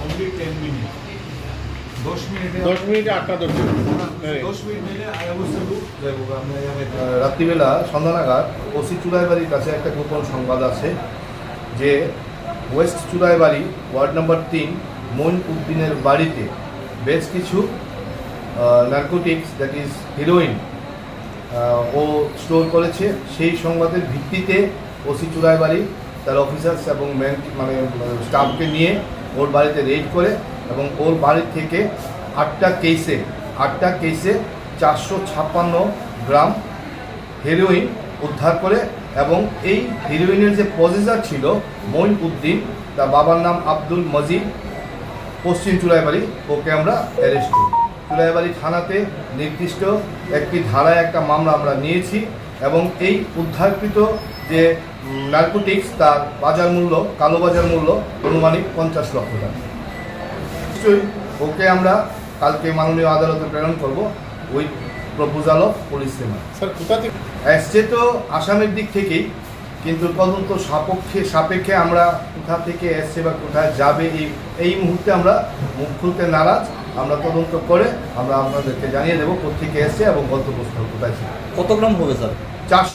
Only 10 minutes. 10 মিনিটে 10 মিনিটে 8টা ধরছে। 10 মিনিট নিলে অবস্থা যাবো আমরা রাত্রিবেলা সন্ধ্যা নাগাদ ওসি চুড়াইবাড়ির কাছে একটা গোপন সংবাদ আছে যে west Churaibari ward number 3 Moin উদ্দিনের বাড়িতে বেশ কিছু নার্কোটিক্স দ্যাট ইজ হিরোইন ও স্টোর করেছে। সেই সংবাদের ভিত্তিতে ওসি চুড়াইবাড়ি তার অফিসার্স এবং স্টাফকে নিয়ে ওর বাড়িতে রেড করে এবং ওর বাড়ি থেকে 8টা কেসে 456 গ্রাম হেরোইন উদ্ধার করে এবং এই হেরোইনের যে পজেসার ছিল মইন উদ্দিন, তার বাবার নাম আব্দুল মজিদ, পশ্চিম চুড়াইবাড়ি, ওকে আমরা অ্যারেস্ট করি। চুড়াইবাড়ি থানাতে নির্দিষ্ট একটি ধারায় একটা মামলা আমরা নিয়েছি এবং এই উদ্ধারকৃত যে নার্কোটিক্স তার বাজার মূল্য, কালোবাজার মূল্য আনুমানিক 50 লক্ষ টাকা। নিশ্চয়ই ওকে আমরা কালকে মাননীয় আদালতে প্রেরণ করব with proposal of police remand. Sir কোথা থেকে আসছে তো আসামের দিক থেকেই, কিন্তু তদন্ত সাপেক্ষে আমরা কোথা থেকে এসছে বা কোথায় যাবে এই মুহূর্তে আমরা মুখ খুলতে নারাজ। আমরা তদন্ত করে আমরা আপনাদেরকে জানিয়ে দেবো কোথেকে এসছে এবং গন্তব্যস্থল কোথায় ছিল। কত গ্রাম হবে স্যার? 4